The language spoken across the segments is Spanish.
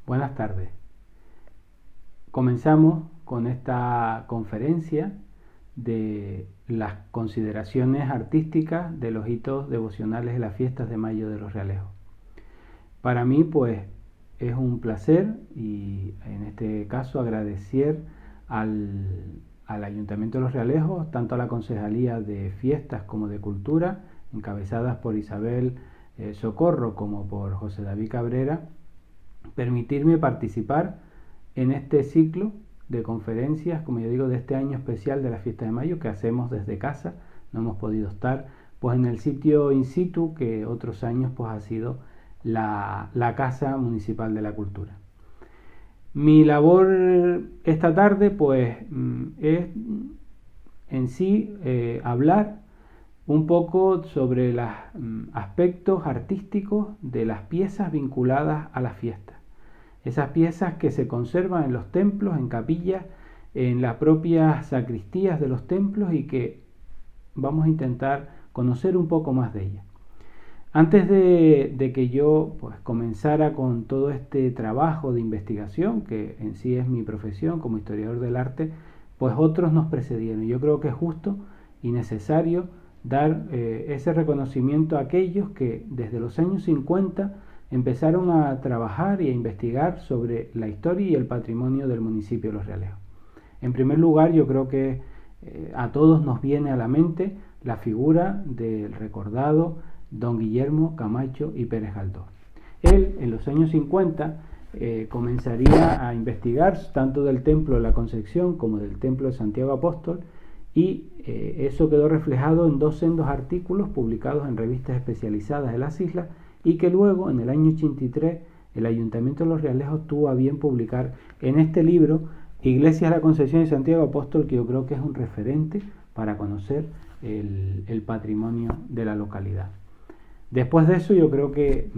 Buenas tardes. Comenzamos con esta conferencia de las consideraciones artísticas de los hitos devocionales de las fiestas de Mayo de los Realejos. Para mí, pues, es un placer y en este caso agradecer al Ayuntamiento de los Realejos, tanto a la Concejalía de Fiestas como de Cultura, encabezadas por Isabel Socorro como por José David Cabrera, permitirme participar en este ciclo de conferencias, como yo digo, de este año especial de la fiesta de mayo que hacemos desde casa. No hemos podido estar pues en el sitio in situ que otros años pues ha sido la Casa Municipal de la Cultura. Mi labor esta tarde pues es en sí hablar un poco sobre los aspectos artísticos de las piezas vinculadas a la fiesta. Esas piezas que se conservan en los templos, en capillas, en las propias sacristías de los templos y que vamos a intentar conocer un poco más de ellas. Antes de que yo pues, comenzara con todo este trabajo de investigación, que en sí es mi profesión como historiador del arte, pues otros nos precedieron. Yo creo que es justo y necesario dar ese reconocimiento a aquellos que desde los años 50 empezaron a trabajar y a investigar sobre la historia y el patrimonio del municipio de Los Realejos. En primer lugar, yo creo que a todos nos viene a la mente la figura del recordado don Guillermo Camacho y Pérez Galdós. Él, en los años 50, comenzaría a investigar tanto del Templo de la Concepción como del Templo de Santiago Apóstol, y eso quedó reflejado en dos sendos artículos publicados en revistas especializadas de las islas, y que luego, en el año 83, el Ayuntamiento de Los Realejos tuvo a bien publicar en este libro Iglesias de la Concepción y Santiago Apóstol, que yo creo que es un referente para conocer el patrimonio de la localidad. Después de eso, yo creo que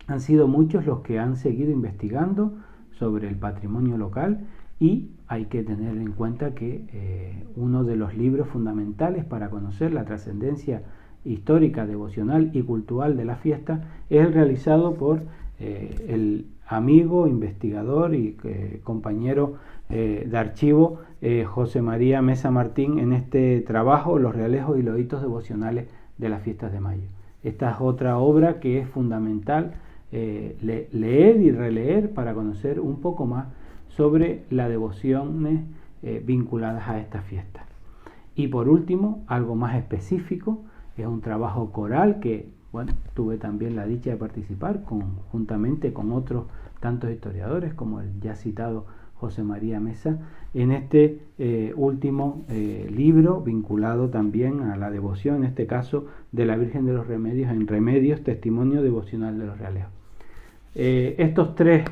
han sido muchos los que han seguido investigando sobre el patrimonio local, y hay que tener en cuenta que uno de los libros fundamentales para conocer la trascendencia histórica, devocional y cultural de la fiesta es el realizado por el amigo, investigador y compañero de archivo José María Mesa Martín en este trabajo, Los Realejos y los hitos devocionales de las fiestas de mayo. Esta es otra obra que es fundamental leer y releer para conocer un poco más sobre las devociones vinculadas a esta fiesta. Y por último, algo más específico, es un trabajo coral que, bueno, tuve también la dicha de participar juntamente con otros tantos historiadores como el ya citado José María Mesa en este último libro vinculado también a la devoción, en este caso de la Virgen de los Remedios, en Remedios, Testimonio Devocional de los Realejos. Estos tres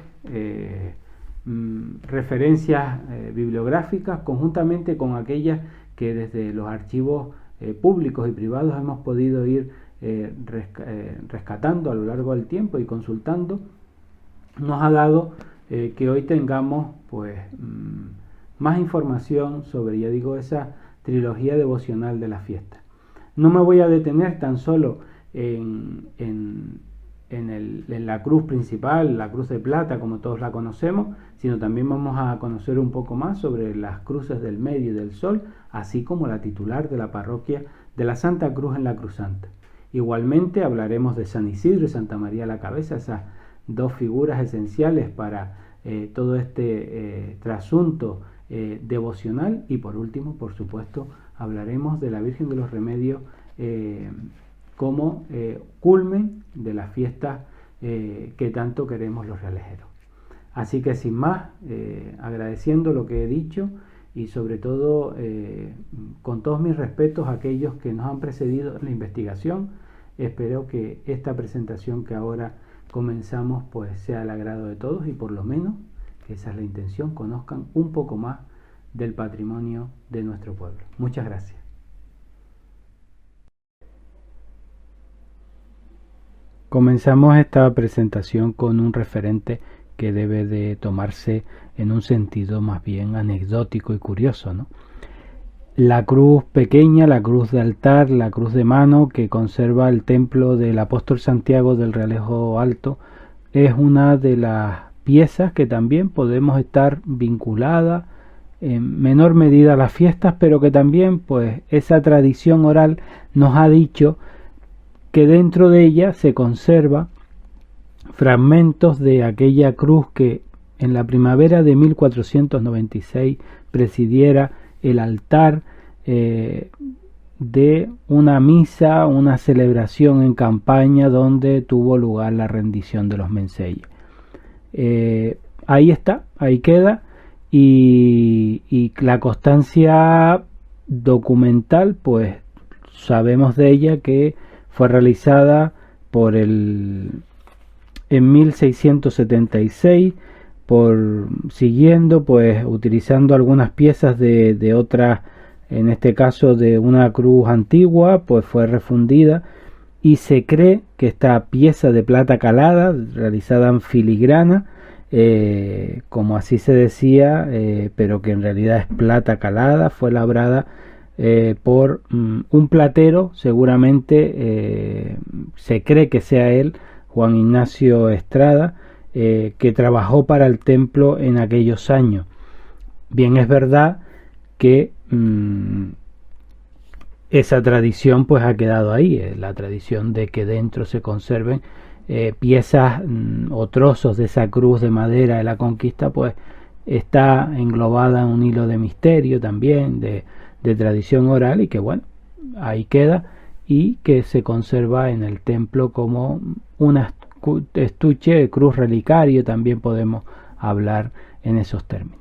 referencias bibliográficas, conjuntamente con aquellas que desde los archivos públicos y privados hemos podido ir rescatando a lo largo del tiempo y consultando, nos ha dado que hoy tengamos pues más información sobre, ya digo, esa trilogía devocional de la fiesta. No me voy a detener tan solo en la cruz principal, la cruz de plata, como todos la conocemos, sino también vamos a conocer un poco más sobre las cruces del medio y del sol, así como la titular de la parroquia de la Santa Cruz en la Cruz Santa. Igualmente hablaremos de San Isidro y Santa María la Cabeza, esas dos figuras esenciales para todo este trasunto devocional, y por último, por supuesto, hablaremos de la Virgen de los Remedios como culmen de las fiestas que tanto queremos los realejeros. Así que sin más, agradeciendo lo que he dicho y sobre todo con todos mis respetos a aquellos que nos han precedido en la investigación, espero que esta presentación que ahora comenzamos pues sea al agrado de todos y por lo menos, que esa es la intención, conozcan un poco más del patrimonio de nuestro pueblo. Muchas gracias. Comenzamos esta presentación con un referente que debe de tomarse en un sentido más bien anecdótico y curioso, ¿no? La cruz pequeña, la cruz de altar, la cruz de mano que conserva el templo del apóstol Santiago del Realejo Alto, es una de las piezas que también podemos estar vinculadas en menor medida a las fiestas, pero que también pues esa tradición oral nos ha dicho que dentro de ella se conserva fragmentos de aquella cruz que en la primavera de 1496 presidiera el altar de una misa, una celebración en campaña donde tuvo lugar la rendición de los Menceyes. Ahí está, ahí queda, y la constancia documental, pues sabemos de ella que fue realizada en 1676, siguiendo, pues utilizando algunas piezas de otras, en este caso de una cruz antigua, pues fue refundida, y se cree que esta pieza de plata calada, realizada en filigrana, como así se decía, pero que en realidad es plata calada, fue labrada por un platero, seguramente se cree que sea él, Juan Ignacio Estrada, que trabajó para el templo en aquellos años. Bien, es verdad que esa tradición pues ha quedado ahí, la tradición de que dentro se conserven piezas o trozos de esa cruz de madera de la conquista, pues está englobada en un hilo de misterio también, de tradición oral, y que bueno, ahí queda, y que se conserva en el templo como una estuche de cruz relicario, también podemos hablar en esos términos.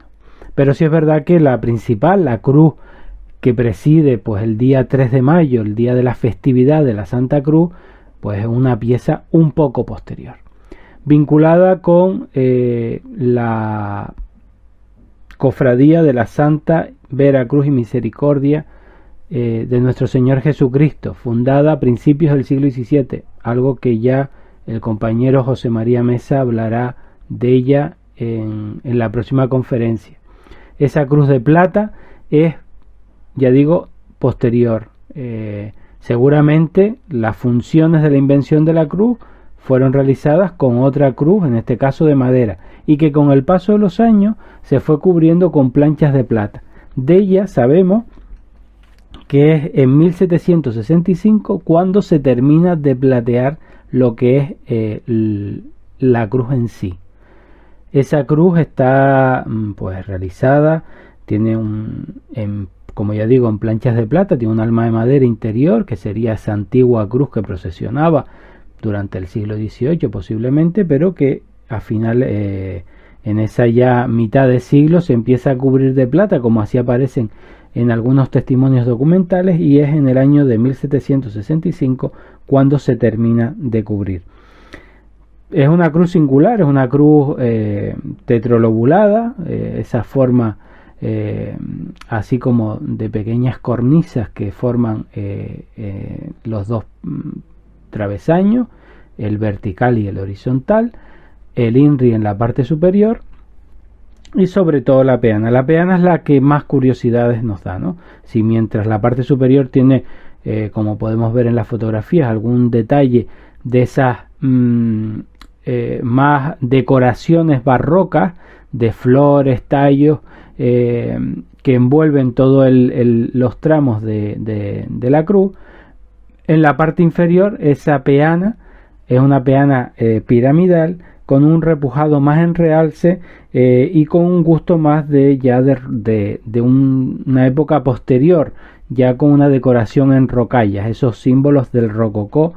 Pero sí es verdad que la principal, la cruz que preside pues el día 3 de mayo, el día de la festividad de la Santa Cruz, pues es una pieza un poco posterior, vinculada con la cofradía de la Santa Vera Cruz y Misericordia de nuestro Señor Jesucristo, fundada a principios del siglo XVII, algo que ya el compañero José María Mesa hablará de ella en la próxima conferencia. Esa cruz de plata es, ya digo, posterior. Seguramente las funciones de la invención de la cruz fueron realizadas con otra cruz, en este caso de madera, y que con el paso de los años se fue cubriendo con planchas de plata. De ella sabemos que es en 1765 cuando se termina de platear lo que es la cruz en sí. Esa cruz está pues realizada, tiene como ya digo, en planchas de plata, tiene un alma de madera interior, que sería esa antigua cruz que procesionaba durante el siglo XVIII posiblemente, pero que al final en esa ya mitad de siglo se empieza a cubrir de plata, como así aparecen en algunos testimonios documentales, y es en el año de 1765 cuando se termina de cubrir. Es una cruz singular, es una cruz tetralobulada, esa forma así como de pequeñas cornisas que forman los dos travesaños, el vertical y el horizontal, el INRI en la parte superior, y sobre todo la peana. La peana es la que más curiosidades nos da, ¿no? Si mientras la parte superior tiene, como podemos ver en las fotografías, algún detalle de esas más decoraciones barrocas, de flores, tallos, que envuelven todos los tramos de la cruz. En la parte inferior, esa peana es una peana piramidal, con un repujado más en realce y con un gusto más de una época posterior, ya con una decoración en rocallas, esos símbolos del rococó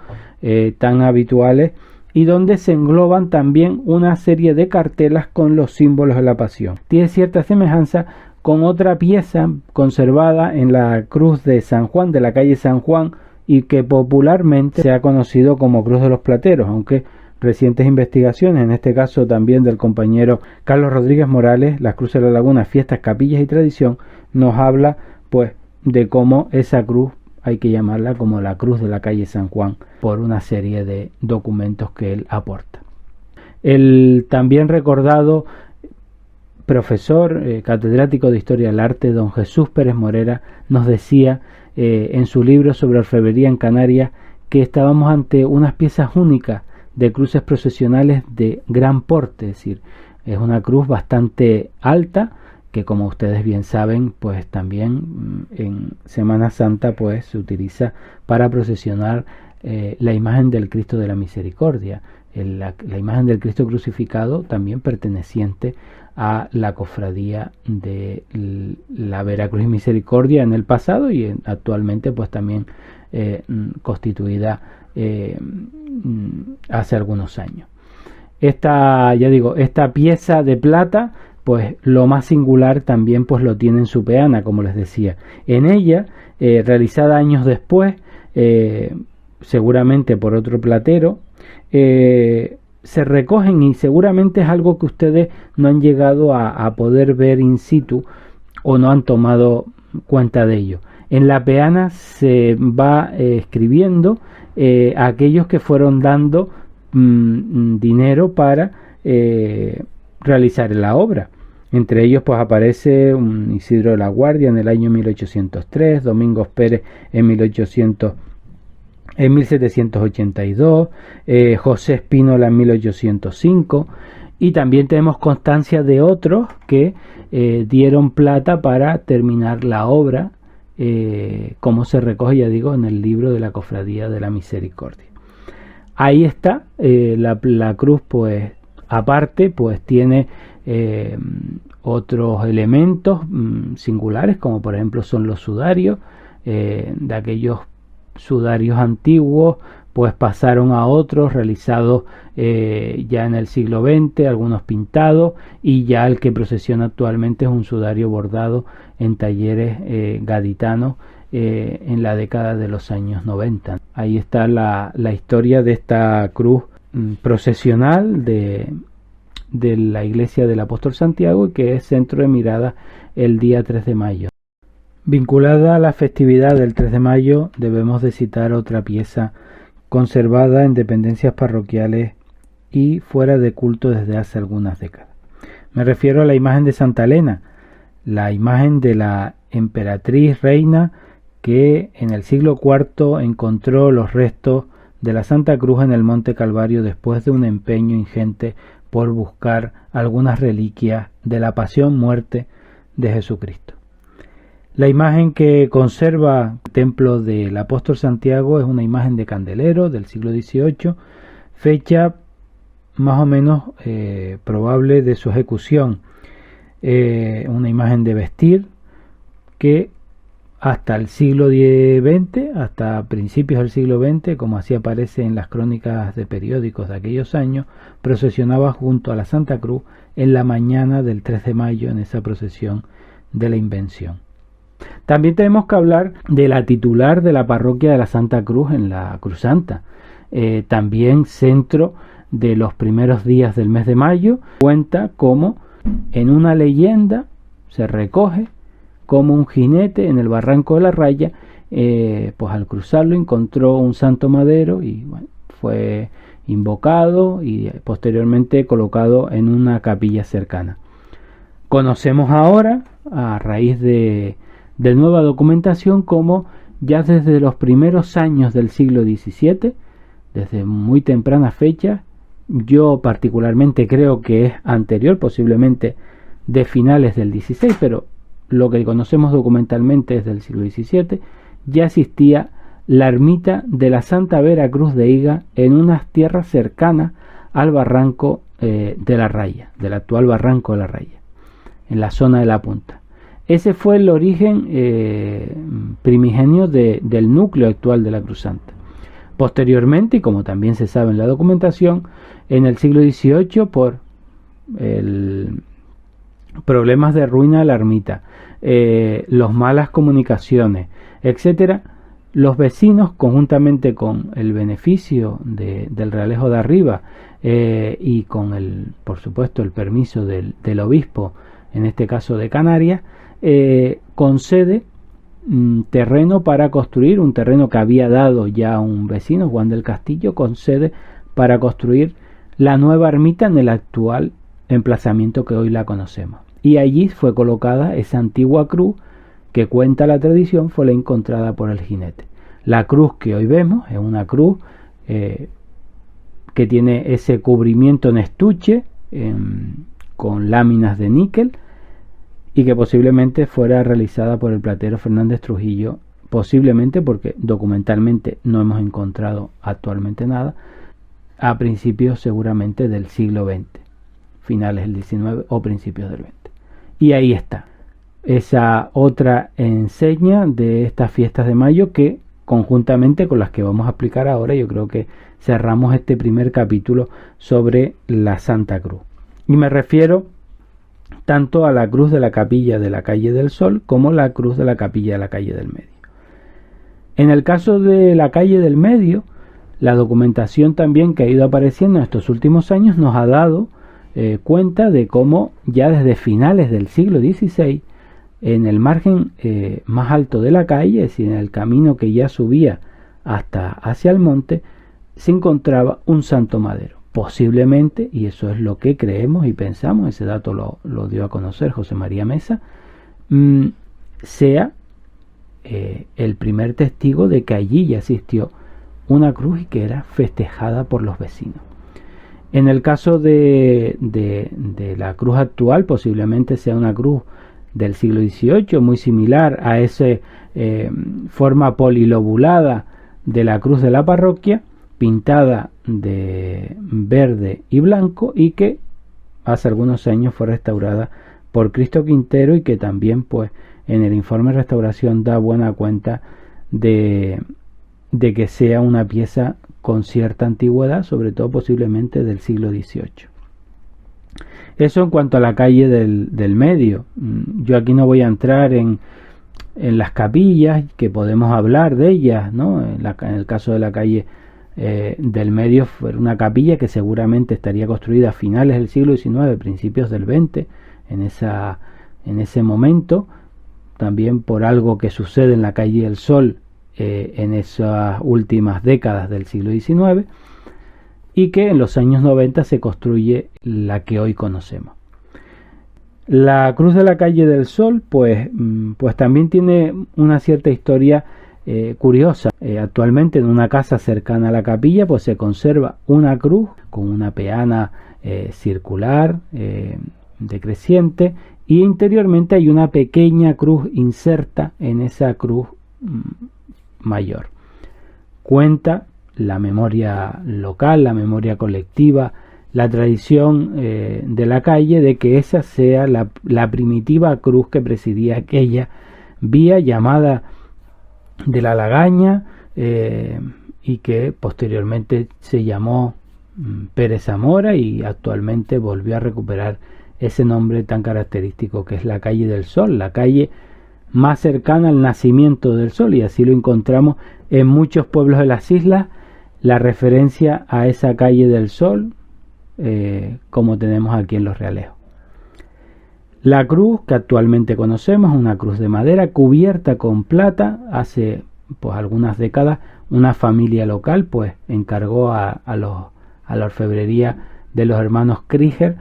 tan habituales, y donde se engloban también una serie de cartelas con los símbolos de la Pasión. Tiene cierta semejanza con otra pieza conservada en la Cruz de San Juan, de la calle San Juan, y que popularmente se ha conocido como Cruz de los Plateros, aunque recientes investigaciones, en este caso también del compañero Carlos Rodríguez Morales, La Cruz de la Laguna, Fiestas, Capillas y Tradición, nos habla pues de cómo esa cruz hay que llamarla como la Cruz de la calle San Juan, por una serie de documentos que él aporta. El también recordado profesor catedrático de Historia del Arte, don Jesús Pérez Morera, nos decía en su libro sobre orfebrería en Canarias que estábamos ante unas piezas únicas de cruces procesionales de gran porte, es decir, Es una cruz bastante alta, que como ustedes bien saben, pues también en Semana Santa pues se utiliza para procesionar la imagen del Cristo de la Misericordia, la imagen del Cristo crucificado, también perteneciente a la cofradía de la Veracruz y Misericordia en el pasado y actualmente pues también constituida hace algunos años. Esta pieza de plata, pues lo más singular también pues lo tiene en su peana, como les decía. En ella, realizada años después, seguramente por otro platero, se recogen, y seguramente es algo que ustedes no han llegado a poder ver in situ o no han tomado cuenta de ello. En la peana se va escribiendo a aquellos que fueron dando dinero para realizar la obra. Entre ellos pues aparece un Isidro de la Guardia en el año 1803, Domingos Pérez en 1782, José Espínola en 1805, y también tenemos constancia de otros que dieron plata para terminar la obra, como se recoge, ya digo, en el libro de la Cofradía de la Misericordia. Ahí está, la cruz pues aparte pues tiene otros elementos singulares, como por ejemplo son los sudarios, de aquellos sudarios antiguos pues pasaron a otros realizados ya en el siglo XX, algunos pintados, y ya el que procesiona actualmente es un sudario bordado en talleres gaditanos en la década de los años 90. Ahí está la historia de esta cruz procesional de la iglesia del Apóstol Santiago, y que es centro de mirada el día 3 de mayo. Vinculada a la festividad del 3 de mayo, debemos de citar otra pieza conservada en dependencias parroquiales y fuera de culto desde hace algunas décadas. Me refiero a la imagen de Santa Elena, la imagen de la emperatriz reina que en el siglo IV encontró los restos de la Santa Cruz en el Monte Calvario después de un empeño ingente por buscar algunas reliquias de la pasión muerte de Jesucristo. La imagen que conserva el templo del Apóstol Santiago es una imagen de candelero del siglo XVIII, fecha más o menos probable de su ejecución. Una imagen de vestir que hasta el siglo XX, hasta principios del siglo XX, como así aparece en las crónicas de periódicos de aquellos años, procesionaba junto a la Santa Cruz en la mañana del 3 de mayo en esa procesión de la Invención. También tenemos que hablar de la titular de la parroquia de la Santa Cruz en la Cruz Santa, también centro de los primeros días del mes de mayo. Cuenta como en una leyenda se recoge como un jinete en el barranco de la Raya, pues al cruzarlo encontró un santo madero y bueno, fue invocado y posteriormente colocado en una capilla cercana. Conocemos ahora, a raíz de nueva documentación, como ya desde los primeros años del siglo XVII, desde muy temprana fecha, yo particularmente creo que es anterior, posiblemente de finales del XVI, pero lo que conocemos documentalmente es del siglo XVII, ya existía la ermita de la Santa Veracruz de Higa en unas tierras cercanas al barranco de la Raya, del actual barranco de la Raya, en la zona de la Punta. Ese fue el origen primigenio del núcleo actual de la Cruz Santa. Posteriormente, y como también se sabe en la documentación, en el siglo XVIII, por problemas de ruina de la ermita, las malas comunicaciones, etcétera, los vecinos, conjuntamente con el beneficio del Realejo de Arriba y con por supuesto el permiso del obispo, en este caso de Canarias, concede terreno para construir, un terreno que había dado ya un vecino, Juan del Castillo, concede para construir la nueva ermita en el actual emplazamiento que hoy la conocemos. Y allí fue colocada esa antigua cruz que, cuenta la tradición, fue la encontrada por el jinete. La cruz que hoy vemos es una cruz que tiene ese cubrimiento en estuche con láminas de níquel y que posiblemente fuera realizada por el platero Fernández Trujillo, posiblemente porque documentalmente no hemos encontrado actualmente nada, a principios seguramente del siglo XX, finales del XIX o principios del XX. Y ahí está, esa otra enseña de estas fiestas de mayo que conjuntamente con las que vamos a explicar ahora, yo creo que cerramos este primer capítulo sobre la Santa Cruz. Y me refiero tanto a la cruz de la capilla de la calle del Sol como la cruz de la capilla de la calle del Medio. En el caso de la calle del Medio, la documentación también que ha ido apareciendo en estos últimos años nos ha dado cuenta de cómo ya desde finales del siglo XVI, en el margen más alto de la calle, es decir, en el camino que ya subía hasta hacia el monte, se encontraba un santo madero. Posiblemente, y eso es lo que creemos y pensamos, ese dato lo dio a conocer José María Mesa, sea el primer testigo de que allí ya existió una cruz y que era festejada por los vecinos. En el caso de la cruz actual, posiblemente sea una cruz del siglo XVIII, muy similar a esa forma polilobulada de la cruz de la parroquia, pintada de verde y blanco, y que hace algunos años fue restaurada por Cristo Quintero, y que también pues en el informe de restauración da buena cuenta de que sea una pieza con cierta antigüedad, sobre todo posiblemente del siglo XVIII. Eso en cuanto a la calle del Medio. Yo aquí no voy a entrar en las capillas, que podemos hablar de ellas, ¿no? En el caso de la calle del Medio, fue una capilla que seguramente estaría construida a finales del siglo XIX, principios del XX, en ese momento, también por algo que sucede en la calle del Sol en esas últimas décadas del siglo XIX, y que en los años 90 se construye la que hoy conocemos. La cruz de la calle del Sol pues también tiene una cierta historia curiosa. Actualmente en una casa cercana a la capilla pues se conserva una cruz con una peana circular decreciente, y interiormente hay una pequeña cruz inserta en esa cruz mayor. Cuenta la memoria local, la memoria colectiva, la tradición de la calle, de que esa sea la primitiva cruz que presidía aquella vía llamada de la Lagaña, y que posteriormente se llamó Pérez Zamora, y actualmente volvió a recuperar ese nombre tan característico que es la calle del Sol, la calle más cercana al nacimiento del sol, y así lo encontramos en muchos pueblos de las islas, la referencia a esa calle del Sol, como tenemos aquí en Los Realejos. La cruz que actualmente conocemos es una cruz de madera cubierta con plata. Hace pues algunas décadas una familia local pues encargó a la orfebrería de los hermanos Krieger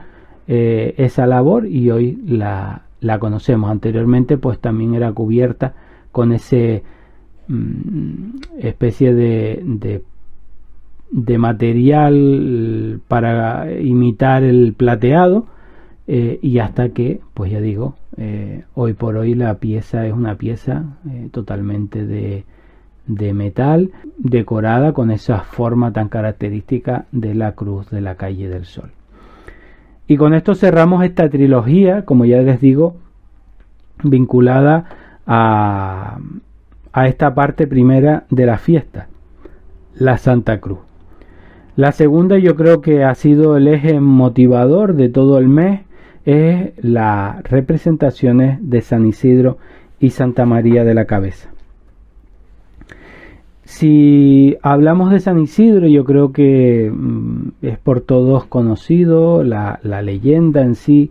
esa labor, y hoy la conocemos. Anteriormente pues también era cubierta con ese especie de material para imitar el plateado, y hasta que pues ya digo, hoy por hoy la pieza es una pieza totalmente de metal, decorada con esa forma tan característica de la cruz de la calle del Sol. Y con esto cerramos esta trilogía, como ya les digo, vinculada a esta parte primera de la fiesta, la Santa Cruz. La segunda, yo creo que ha sido el eje motivador de todo el mes, es las representaciones de San Isidro y Santa María de la Cabeza. Si hablamos de San Isidro, yo creo que es por todos conocido la leyenda en sí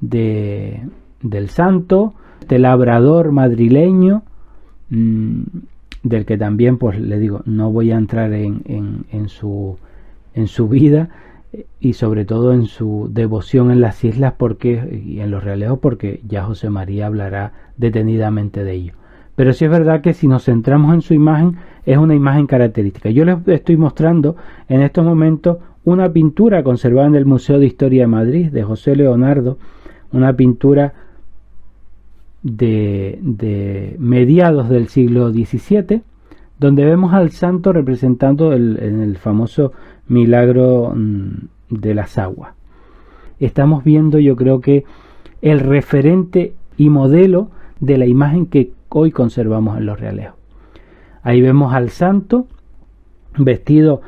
del santo, este labrador madrileño, del que también, pues le digo, no voy a entrar en su vida, y sobre todo en su devoción en las islas y en Los Realejos, porque ya José María hablará detenidamente de ello. pero sí es verdad que si nos centramos en su imagen, es una imagen característica. Yo les estoy mostrando en estos momentos una pintura conservada en el Museo de Historia de Madrid de José Leonardo, una pintura de mediados del siglo XVII, donde vemos al santo representando en el famoso milagro de las aguas. Estamos viendo, yo creo que el referente y modelo de la imagen que hoy conservamos en los realejos. Ahí vemos al santo vestido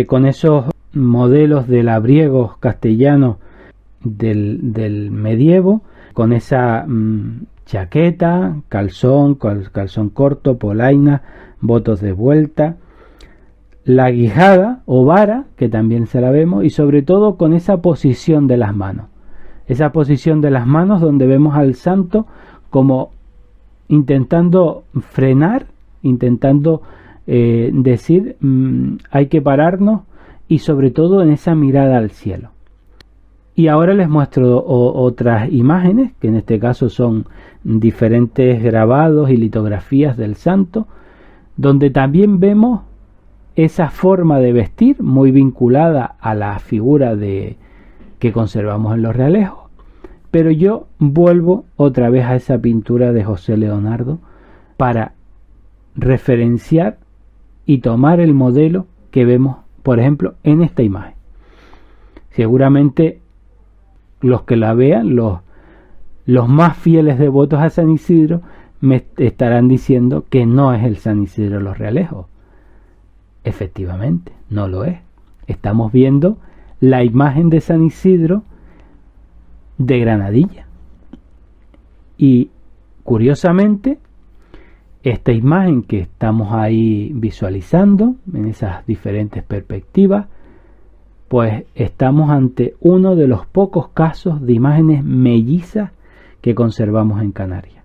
con esos modelos de labriegos castellanos del medievo, con esa chaqueta, calzón corto, polaina, botos de vuelta, la guijada o vara, que también se la vemos, y sobre todo con esa posición de las manos. Esa posición de las manos donde vemos al santo como intentando frenar, intentando decir hay que pararnos, y sobre todo en esa mirada al cielo. Y ahora les muestro otras imágenes, que en este caso son diferentes grabados y litografías del santo, donde también vemos esa forma de vestir muy vinculada a la figura que conservamos en los realejos. Pero yo vuelvo otra vez a esa pintura de José Leonardo para referenciar y tomar el modelo que vemos, por ejemplo, en esta imagen. Seguramente los que la vean, los más fieles devotos a San Isidro, me estarán diciendo que no es el San Isidro de los Realejos. Efectivamente, no lo es. Estamos viendo la imagen de San Isidro de Granadilla. Y curiosamente, esta imagen que estamos ahí visualizando en esas diferentes perspectivas, pues estamos ante uno de los pocos casos de imágenes mellizas que conservamos en Canarias.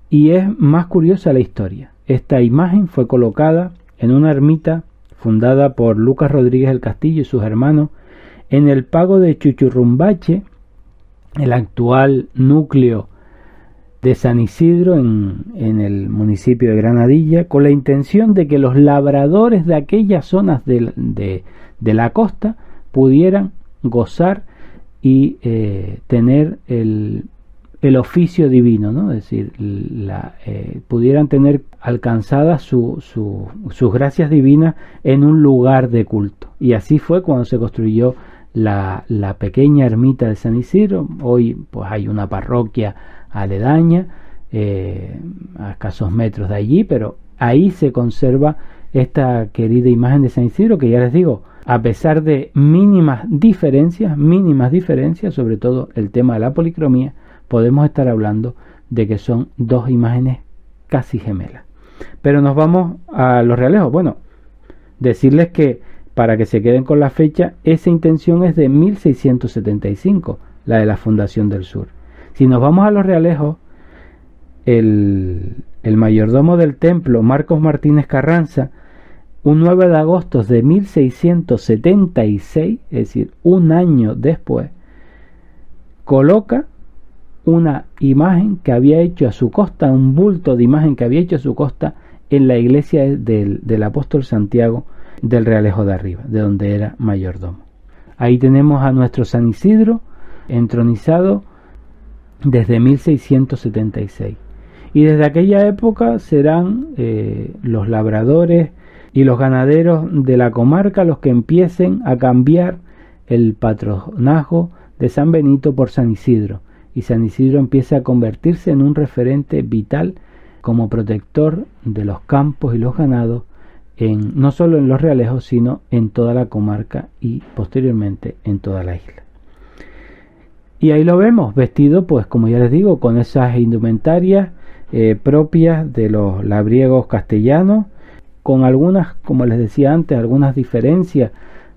Y es más curiosa la historia. Esta imagen fue colocada en una ermita fundada por Lucas Rodríguez del Castillo y sus hermanos en el pago de Chuchurrumbache, el actual núcleo de San Isidro en el municipio de Granadilla, con la intención de que los labradores de aquellas zonas de la costa pudieran gozar y tener el oficio divino, ¿no? Es decir, pudieran tener alcanzadas sus gracias divinas en un lugar de culto. Y así fue cuando se construyó la pequeña ermita de San Isidro. Hoy pues hay una parroquia aledaña a escasos metros de allí, pero ahí se conserva esta querida imagen de San Isidro, que ya les digo, a pesar de mínimas diferencias, sobre todo el tema de la policromía, podemos estar hablando de que son dos imágenes casi gemelas. Pero nos vamos a los realejos. Bueno, decirles que para que se queden con la fecha, esa intención es de 1675, la de la fundación del sur. Si nos vamos a los realejos, el mayordomo del templo, Marcos Martínez Carranza, un 9 de agosto de 1676, es decir, un año después, coloca una imagen que había hecho a su costa, un bulto de imagen que había hecho a su costa en la iglesia del apóstol Santiago del Realejo de Arriba, de donde era mayordomo. Ahí tenemos a nuestro San Isidro entronizado desde 1676. Y desde aquella época serán los labradores y los ganaderos de la comarca los que empiecen a cambiar el patronazgo de San Benito por San Isidro, y San Isidro empieza a convertirse en un referente vital como protector de los campos y los ganados, no solo en los realejos, sino en toda la comarca y posteriormente en toda la isla. Y ahí lo vemos vestido, pues como ya les digo, con esas indumentarias propias de los labriegos castellanos, con algunas, como les decía antes, algunas diferencias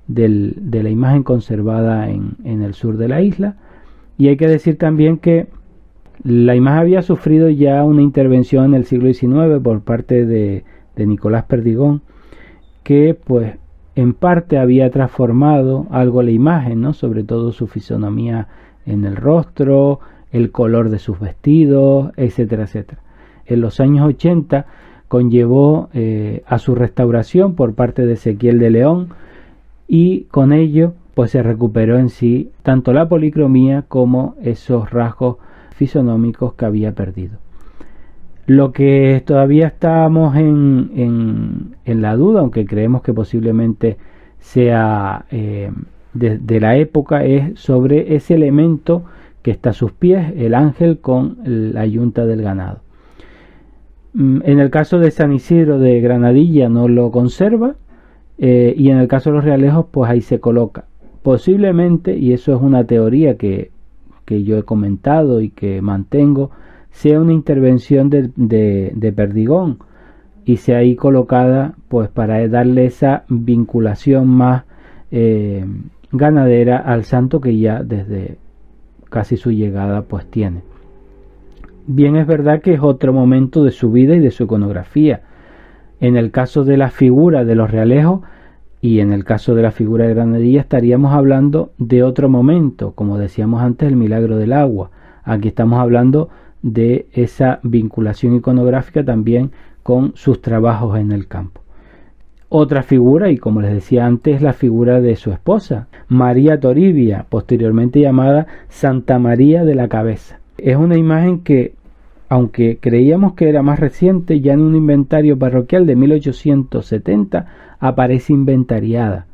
de la imagen conservada en el sur de la isla. Y hay que decir también que la imagen había sufrido ya una intervención en el siglo XIX por parte de Nicolás Perdigón, que pues en parte había transformado algo la imagen, ¿no? Sobre todo su fisonomía en el rostro, el color de sus vestidos, etcétera, etcétera. en los años 80 conllevó a su restauración por parte de Ezequiel de León, y con ello pues se recuperó en sí tanto la policromía como esos rasgos fisonómicos que había perdido. Lo que todavía estamos en la duda, aunque creemos que posiblemente sea de la época, es sobre ese elemento que está a sus pies, el ángel con la yunta del ganado. En el caso de San Isidro de Granadilla no lo conserva, y en el caso de los Realejos pues ahí se coloca. Posiblemente, y eso es una teoría que yo he comentado y que mantengo, sea una intervención de Perdigón y sea ahí colocada pues para darle esa vinculación más ganadera al santo que ya desde casi su llegada pues tiene. Bien, es verdad que es otro momento de su vida y de su iconografía. En el caso de la figura de los Realejos y en el caso de la figura de Granadilla estaríamos hablando de otro momento, como decíamos antes, el milagro del agua. Aquí estamos hablando de esa vinculación iconográfica también con sus trabajos en el campo. Otra figura, y como les decía antes, la figura de su esposa, María Toribia, posteriormente llamada Santa María de la Cabeza. Es una imagen que, aunque creíamos que era más reciente, ya en un inventario parroquial de 1870 aparece inventariada.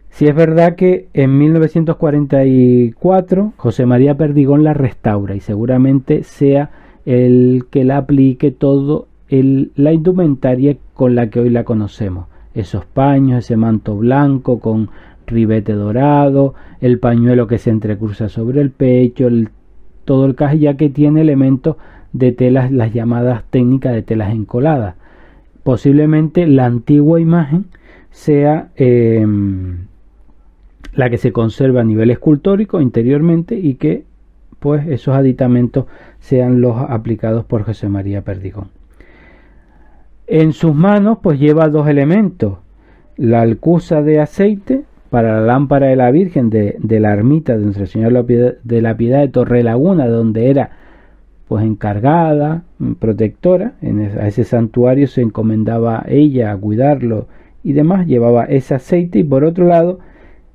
Si es verdad que en 1944 José María Perdigón la restaura y seguramente sea el que la aplique todo la indumentaria con la que hoy la conocemos. Esos paños, ese manto blanco con ribete dorado, el pañuelo que se entrecruza sobre el pecho, todo el caje, ya que tiene elementos de telas, las llamadas técnicas de telas encoladas. Posiblemente la antigua imagen sea la que se conserva a nivel escultórico interiormente y que pues esos aditamentos sean los aplicados por José María Perdigón. En sus manos pues lleva dos elementos: la alcusa de aceite para la lámpara de la Virgen de la ermita de Nuestra Señora de la Piedad de Torrelaguna, donde era pues encargada, protectora, a ese santuario se encomendaba ella a cuidarlo y demás, llevaba ese aceite, y por otro lado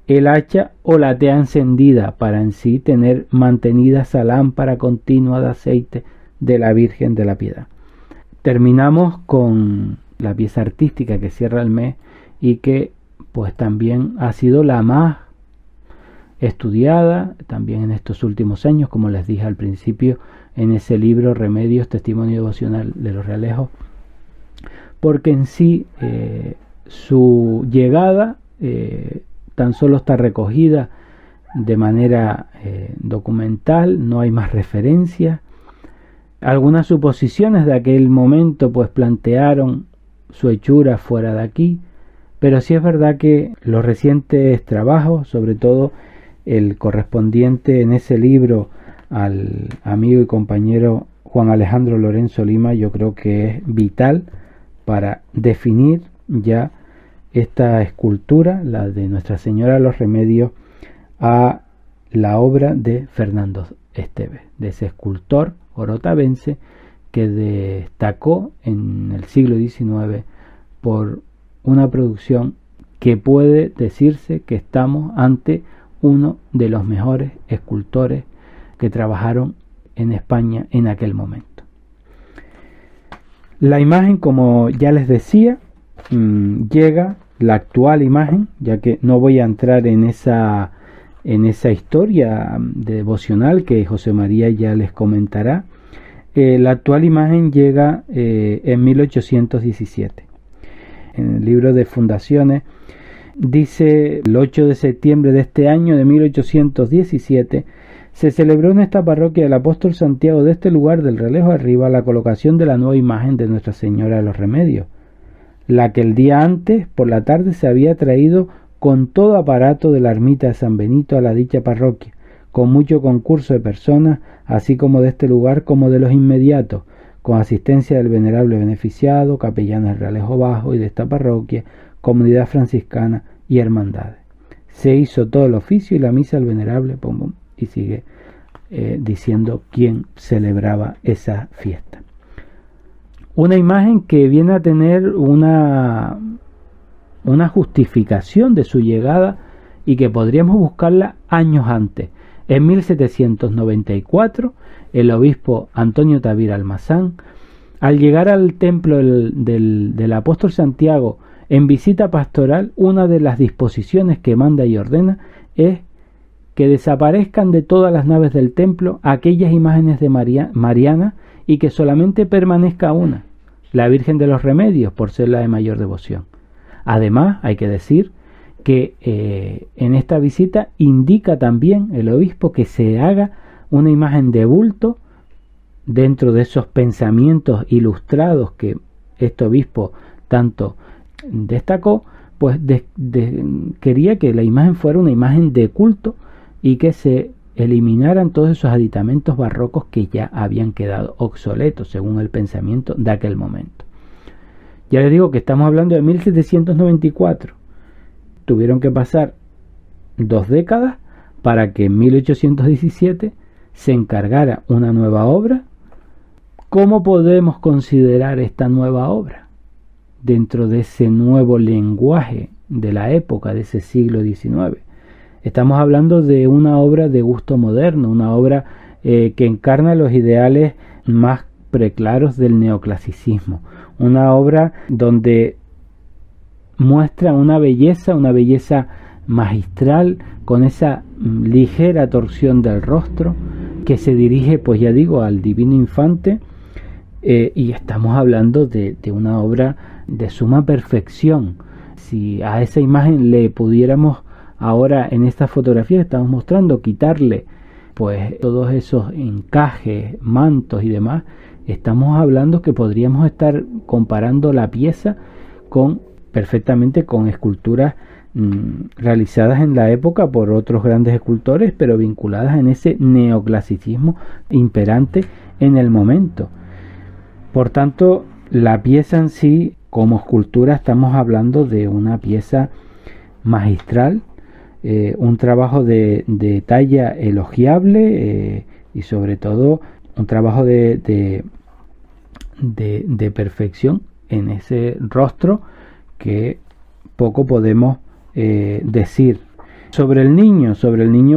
el hacha o la tea encendida para en sí tener mantenida esa lámpara continua de aceite de la Virgen de la Piedad. Terminamos con la pieza artística que cierra el mes y que pues también ha sido la más estudiada también en estos últimos años, como les dije al principio, en ese libro Remedios, Testimonio Devocional de los Realejos, porque en sí su llegada tan solo está recogida de manera documental, no hay más referencias. Algunas suposiciones de aquel momento pues plantearon su hechura fuera de aquí, pero sí es verdad que los recientes trabajos, sobre todo el correspondiente en ese libro al amigo y compañero Juan Alejandro Lorenzo Lima, yo creo que es vital para definir ya esta escultura, la de Nuestra Señora de los Remedios, a la obra de Fernando Esteves, de ese escultor orotavense que destacó en el siglo XIX por una producción que puede decirse que estamos ante uno de los mejores escultores que trabajaron en España en aquel momento. La imagen, como ya les decía, llega la actual imagen, ya que no voy a entrar en esa historia devocional que José María ya les comentará. La actual imagen llega en 1817. En el libro de Fundaciones dice: el 8 de septiembre de este año de 1817 se celebró en esta parroquia del apóstol Santiago de este lugar del Realejo arriba la colocación de la nueva imagen de Nuestra Señora de los Remedios, la que el día antes por la tarde se había traído con todo aparato de la ermita de San Benito a la dicha parroquia, con mucho concurso de personas, así como de este lugar como de los inmediatos, con asistencia del venerable beneficiado, capellanes del Realejo Bajo y de esta parroquia, comunidad franciscana y hermandades. Se hizo todo el oficio y la misa al venerable, y sigue diciendo quién celebraba esa fiesta. Una imagen que viene a tener una justificación de su llegada y que podríamos buscarla años antes. En 1794, el obispo Antonio Tavira Almazán, al llegar al templo del apóstol Santiago en visita pastoral, una de las disposiciones que manda y ordena es que desaparezcan de todas las naves del templo aquellas imágenes de Mariana y que solamente permanezca una, la Virgen de los Remedios, por ser la de mayor devoción. Además, hay que decir que en esta visita indica también el obispo que se haga una imagen de bulto dentro de esos pensamientos ilustrados que este obispo tanto destacó, pues quería que la imagen fuera una imagen de culto y que se eliminaran todos esos aditamentos barrocos que ya habían quedado obsoletos según el pensamiento de aquel momento. Ya les digo que estamos hablando de 1794. Tuvieron que pasar 2 décadas para que en 1817 se encargara una nueva obra. ¿Cómo podemos considerar esta nueva obra dentro de ese nuevo lenguaje de la época, de ese siglo XIX? Estamos hablando de una obra de gusto moderno, una obra que encarna los ideales más preclaros del neoclasicismo, una obra donde muestra una belleza magistral, con esa ligera torsión del rostro que se dirige, pues ya digo, al divino infante, y estamos hablando de una obra de suma perfección. Si a esa imagen le pudiéramos ahora en esta fotografía que estamos mostrando quitarle pues todos esos encajes, mantos y demás, estamos hablando que podríamos estar comparando la pieza perfectamente con esculturas realizadas en la época por otros grandes escultores, pero vinculadas en ese neoclasicismo imperante en el momento. Por tanto, la pieza en sí, como escultura, estamos hablando de una pieza magistral, un trabajo de talla elogiable, y sobre todo un trabajo de perfección en ese rostro que poco podemos decir. Sobre el niño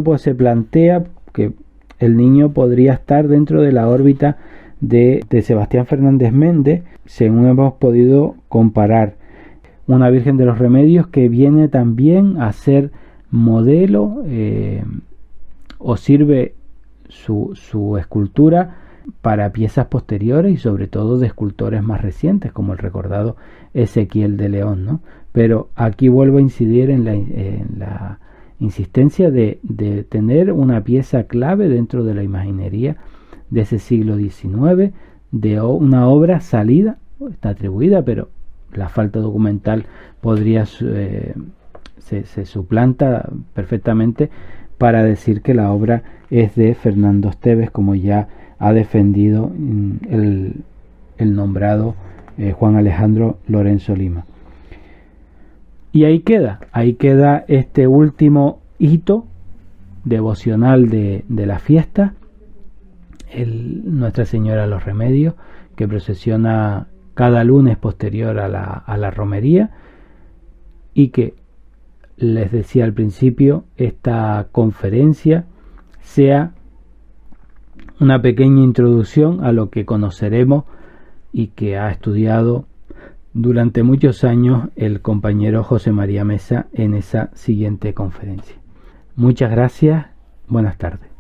pues se plantea que el niño podría estar dentro de la órbita de Sebastián Fernández Méndez, según hemos podido comparar. Una Virgen de los Remedios que viene también a ser modelo, o sirve su escultura para piezas posteriores y sobre todo de escultores más recientes, como el recordado Ezequiel de León, ¿no? Pero aquí vuelvo a incidir en la insistencia de tener una pieza clave dentro de la imaginería de ese siglo XIX, de una obra salida, está atribuida, pero la falta documental podría se suplanta perfectamente para decir que la obra es de Fernando Esteves, como ya ha defendido el nombrado Juan Alejandro Lorenzo Lima. Y ahí queda este último hito devocional de la fiesta, Nuestra Señora de los Remedios, que procesiona cada lunes posterior a la romería, y que, les decía al principio, esta conferencia sea una pequeña introducción a lo que conoceremos y que ha estudiado durante muchos años el compañero José María Mesa en esa siguiente conferencia. Muchas gracias, buenas tardes.